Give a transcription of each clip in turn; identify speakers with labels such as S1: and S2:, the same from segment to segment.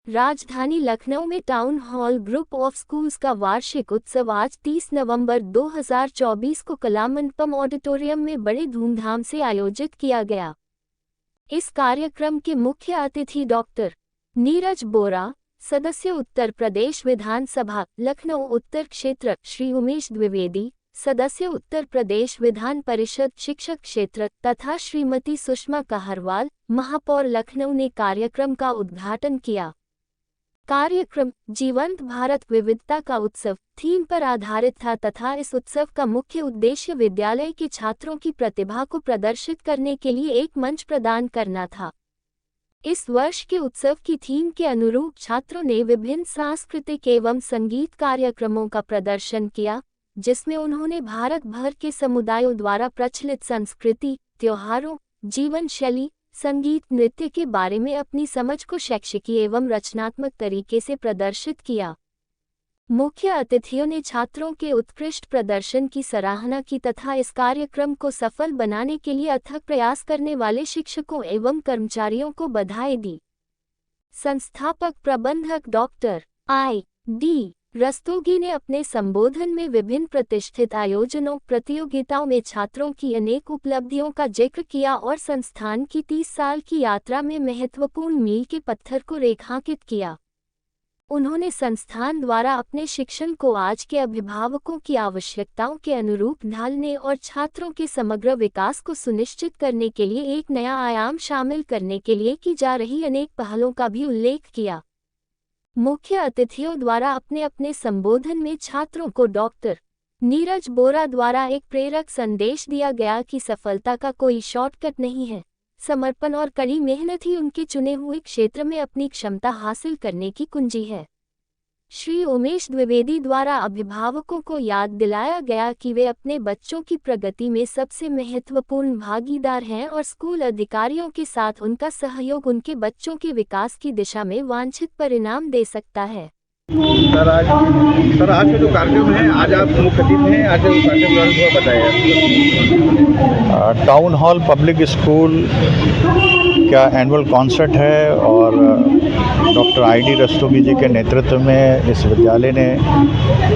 S1: राजधानी लखनऊ में town hall group of schools का वार्षिक उत्सव आज 30 नवंबर 2024 को कलामंडपम ऑडिटोरियम में बड़े धूमधाम से आयोजित किया गया। इस कार्यक्रम के मुख्य अतिथि डॉक्टर नीरज बोरा, सदस्य उत्तर प्रदेश विधानसभा लखनऊ उत्तर क्षेत्र श्री उमेश द्विवेदी, सदस्य उत्तर प्रदेश विधान परिषद शिक्षक क्षेत्र तथा श्रीमती सुषमा कहरवाल, महापौर लखनऊ ने कार्यक्रम का उद्घाटन किया। कार्यक्रम जीवंत भारत विविधता का उत्सव थीम पर आधारित था तथा इस उत्सव का मुख्य उद्देश्य विद्यालय के छात्रों की प्रतिभा को प्रदर्शित करने के लिए एक मंच प्रदान करना था। इस वर्ष के उत्सव की थीम के अनुरूप छात्रों ने विभिन्न सांस्कृतिक एवं संगीत कार्यक्रमों का प्रदर्शन किया, जिसमें उन्होंने भारत भर के समुदायों द्वारा प्रचलित संस्कृति, त्योहारों, जीवन शैली, संगीत, नृत्य के बारे में अपनी समझ को शैक्षिक एवं रचनात्मक तरीके से प्रदर्शित किया। मुख्य अतिथियों ने छात्रों के उत्कृष्ट प्रदर्शन की सराहना की तथा इस कार्यक्रम को सफल बनाने के लिए अथक प्रयास करने वाले शिक्षकों एवं कर्मचारियों को बधाई दी। संस्थापक प्रबंधक डॉक्टर I.D. रस्तोगी ने अपने संबोधन में विभिन्न प्रतिष्ठित आयोजनों, प्रतियोगिताओं में छात्रों की अनेक उपलब्धियों का जिक्र किया और संस्थान की 30 साल की यात्रा में महत्वपूर्ण मील के पत्थर को रेखांकित किया। उन्होंने संस्थान द्वारा अपने शिक्षण को आज के अभिभावकों की आवश्यकताओं के अनुरूप ढालने और छात्रों के समग्र विकास को सुनिश्चित करने के लिए एक नया आयाम शामिल करने के लिए की जा रही अनेक पहलों का भी उल्लेख किया। मुख्य अतिथियों द्वारा अपने अपने संबोधन में छात्रों को डॉक्टर नीरज बोरा द्वारा एक प्रेरक संदेश दिया गया कि सफलता का कोई शॉर्टकट नहीं है। समर्पण और कड़ी मेहनत ही उनके चुने हुए क्षेत्र में अपनी क्षमता हासिल करने की कुंजी है। श्री उमेश द्विवेदी द्वारा अभिभावकों को याद दिलाया गया कि वे अपने बच्चों की प्रगति में सबसे महत्वपूर्ण भागीदार हैं और स्कूल अधिकारियों के साथ उनका सहयोग उनके बच्चों के विकास की दिशा में वांछित परिणाम दे सकता है।
S2: सर आज का जो कार्यक्रम है, आज आप मुख्य अतिथि हैं, आज जो कार्यक्रम थोड़ा बताइए।
S3: टाउन हॉल पब्लिक स्कूल का एनुअल कॉन्सर्ट है और डॉक्टर I.D. रस्तोगी जी के नेतृत्व में इस विद्यालय ने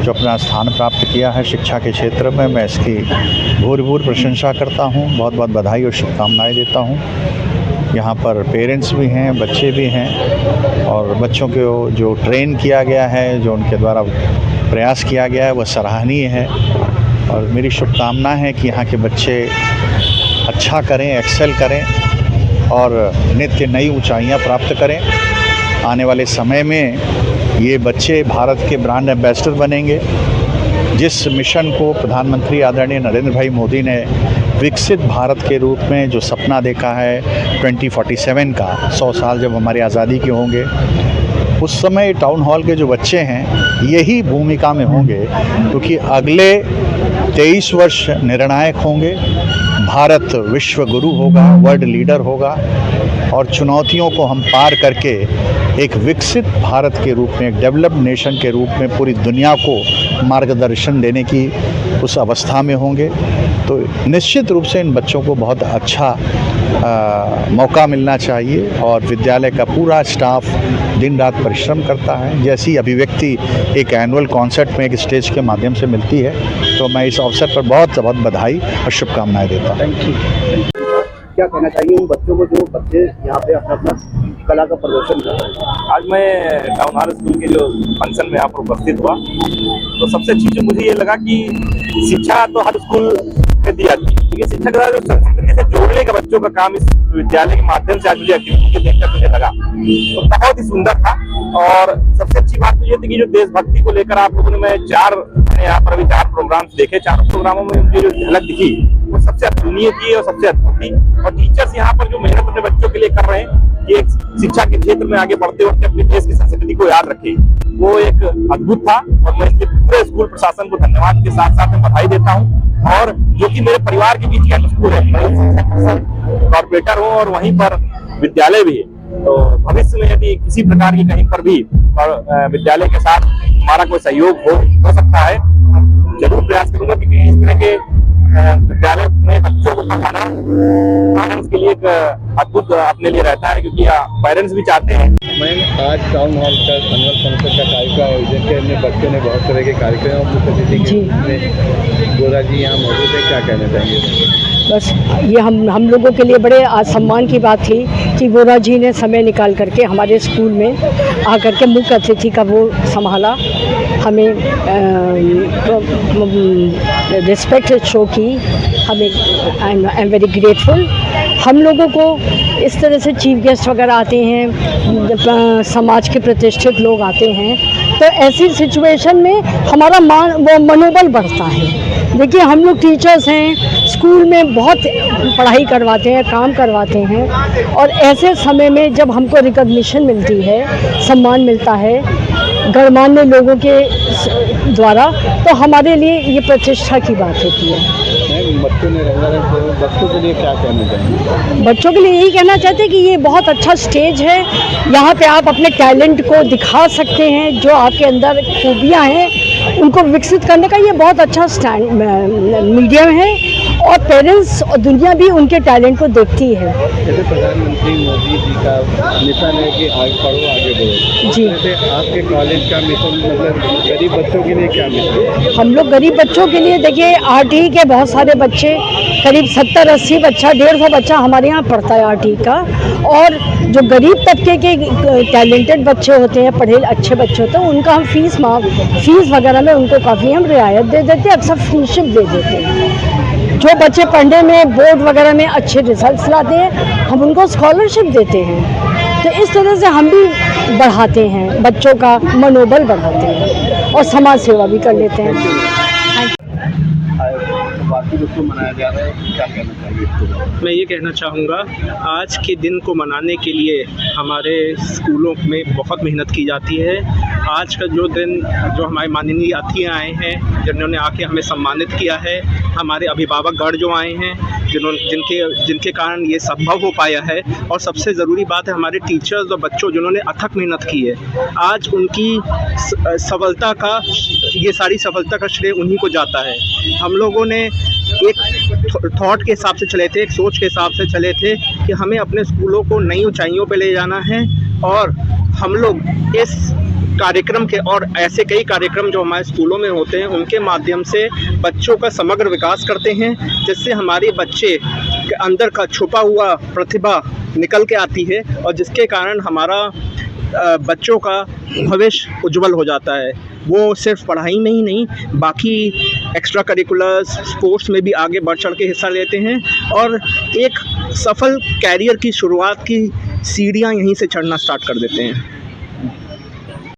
S3: जो अपना स्थान प्राप्त किया है शिक्षा के क्षेत्र में, मैं इसकी भूरिभूर प्रशंसा करता हूँ। बहुत बहुत बधाई और शुभकामनाएं देता हूँ। यहाँ पर पेरेंट्स भी हैं, बच्चे भी हैं और बच्चों को जो ट्रेन किया गया है, जो उनके द्वारा प्रयास किया गया है, वह सराहनीय है और मेरी शुभकामना है कि यहाँ के बच्चे अच्छा करें, एक्सेल करें और नित्य नई ऊंचाइयां प्राप्त करें। आने वाले समय में ये बच्चे भारत के ब्रांड एम्बेसडर बनेंगे। जिस मिशन को प्रधानमंत्री आदरणीय नरेंद्र भाई मोदी ने विकसित भारत के रूप में जो सपना देखा है 2047 का, 100 साल जब हमारी आज़ादी के होंगे, उस समय टाउन हॉल के जो बच्चे हैं यही भूमिका में होंगे, क्योंकि अगले 23 वर्ष निर्णायक होंगे। भारत विश्व गुरु होगा, वर्ल्ड लीडर होगा और चुनौतियों को हम पार करके एक विकसित भारत के रूप में, एक डेवलप्ड नेशन के रूप में पूरी दुनिया को मार्गदर्शन देने की उस अवस्था में होंगे। तो निश्चित रूप से इन बच्चों को बहुत अच्छा मौका मिलना चाहिए और विद्यालय का पूरा स्टाफ दिन रात परिश्रम करता है। जैसी अभिव्यक्ति एक एनुअल कॉन्सर्ट में एक स्टेज के माध्यम से मिलती है, तो मैं इस अवसर पर बहुत बहुत बधाई और शुभकामनाएं देता हूँ।
S2: क्या कहना चाहिए उन बच्चों को जो बच्चे यहाँ पे अपना कला का प्रदर्शन कर रहे हैं?
S4: आज मैं टाउन हॉल स्कूल के जो फंक्शन में यहाँ पर उपस्थित हुआ, तो सबसे अच्छी चीज मुझे ये लगा कि शिक्षा तो हर स्कूल में दी जाती है, लेकिन शिक्षा का जो संस्कृति से जोड़ने का बच्चों का काम इस विद्यालय के माध्यम से आज मुझे एक्टिविटी देखकर मुझे लगा तो बहुत ही सुंदर था। और सबसे अच्छी बात तो ये थी कि जो देशभक्ति को लेकर आप लोगों ने मैंने यहाँ पर अभी 4 प्रोग्राम्स देखे, 4 प्रोग्रामों में मुझे जो झलक दिखी वो सबसे अतुलनीय थी और सबसे अद्भुत थी। और टीचर्स यहाँ पर जो मेहनत अपने बच्चों के लिए कर रहे हैं कि एक शिक्षा के क्षेत्र में आगे बढ़ते वक्त अपने देश की संस्कृति को याद रखे, वो एक अद्भुत था। और मैं इसलिए पूरे स्कूल प्रशासन को धन्यवाद के साथ साथ में बधाई देता हूँ। और जो कि मेरे परिवार के बीच का स्कूल है, कॉर्पोरेटर हूँ और वहीं पर विद्यालय भी है, तो भविष्य में यदि किसी प्रकार की कहीं पर भी विद्यालय के साथ हमारा कोई सहयोग हो सकता है, जरूर प्रयास करूंगा कि इस तरह के विद्यालय में बच्चों को पढ़ाना उसके लिए एक अद्भुत अपने लिए रहता है, क्योंकि पेरेंट्स भी चाहते हैं।
S3: मैं आज टाउन हॉल का एनुअल फंक्शन का कार्यक्रम आयोजन किया, इनमें बच्चों ने बहुत तरह के कार्यक्रम मुख्य अतिथि के रूप में गोरा जी यहाँ मौजूद है, क्या कहना चाहेंगे?
S5: बस ये हम लोगों के लिए बड़े सम्मान की बात थी कि वोरा जी ने समय निकाल करके हमारे स्कूल में आकर के मुख्य अतिथि का वो संभाला, हमें रिस्पेक्ट शो की, हमें आई एम वेरी ग्रेटफुल। हम लोगों को इस तरह से चीफ गेस्ट वगैरह आते हैं, समाज के प्रतिष्ठित लोग आते हैं, तो ऐसी सिचुएशन में हमारा मनोबल बढ़ता है। देखिए हम लोग टीचर्स हैं, स्कूल में बहुत पढ़ाई करवाते हैं, काम करवाते हैं, और ऐसे समय में जब हमको रिकॉग्निशन मिलती है, सम्मान मिलता है गणमान्य लोगों के द्वारा, तो हमारे लिए ये प्रतिष्ठा की बात होती है।
S3: बच्चों ने बच्चों के लिए क्या कहना चाहेंगे?
S5: बच्चों के लिए यही कहना चाहते हैं कि ये बहुत अच्छा स्टेज है, यहाँ पे आप अपने टैलेंट को दिखा सकते हैं, जो आपके अंदर खूबियाँ हैं उनको विकसित करने का ये बहुत अच्छा मीडियम है, और पेरेंट्स और दुनिया भी उनके टैलेंट को देखती है।
S3: जैसे प्रधानमंत्री मोदी जी का मिशन है कि आगे पढ़ो आगे बढ़ो,
S5: जी,
S3: आपके कॉलेज का मिशन मतलब गरीब बच्चों के लिए क्या मिशन?
S5: हम लोग गरीब बच्चों के लिए देखिए आरटी के बहुत सारे बच्चे, करीब 70-80 बच्चा, 150 बच्चा हमारे यहाँ पढ़ता है आरटी का, और जो गरीब तबके के टैलेंटेड बच्चे होते हैं, पढ़े अच्छे बच्चे होते हैं, उनका हम फीस वगैरह में उनको काफ़ी हम रियायत दे देते हैं, अक्सर फ्रीशिप दे देते हैं। जो बच्चे पढ़ने में बोर्ड वगैरह में अच्छे रिजल्ट्स लाते हैं, हम उनको स्कॉलरशिप देते हैं। तो इस तरह से हम भी बढ़ाते हैं, बच्चों का मनोबल बढ़ाते हैं और समाज सेवा भी कर लेते हैं।
S3: बाकी बच्चों मनाया जा रहा है, क्या कहना चाहिए इसको?
S6: मैं ये कहना चाहूँगा, आज के दिन को मनाने के लिए हमारे स्कूलों में बहुत मेहनत की जाती है। आज का जो दिन, जो हमारे माननीय अतिथि आए हैं, जिन्होंने आके हमें सम्मानित किया है, हमारे अभिभावकगण जो आए हैं, जिनके कारण ये संभव हो पाया है, और सबसे ज़रूरी बात है हमारे टीचर्स और बच्चों जिन्होंने अथक मेहनत की है। आज उनकी सफलता का, ये सारी सफलता का श्रेय उन्हीं को जाता है। हम लोगों ने एक थॉट के हिसाब से चले थे, एक सोच के हिसाब से चले थे कि हमें अपने स्कूलों को नई ऊंचाइयों पे ले जाना है, और हम लोग इस कार्यक्रम के और ऐसे कई कार्यक्रम जो हमारे स्कूलों में होते हैं उनके माध्यम से बच्चों का समग्र विकास करते हैं, जिससे हमारे बच्चे के अंदर का छुपा हुआ प्रतिभा निकल के आती है, और जिसके कारण हमारा बच्चों का भविष्य उज्जवल हो जाता है। वो सिर्फ पढ़ाई में ही नहीं, बाकी एक्स्ट्रा करिकुलर्स, स्पोर्ट्स में भी आगे बढ़ चढ़ के हिस्सा लेते हैं, और एक सफल कैरियर की शुरुआत की सीढ़ियाँ यहीं से चढ़ना स्टार्ट कर देते हैं।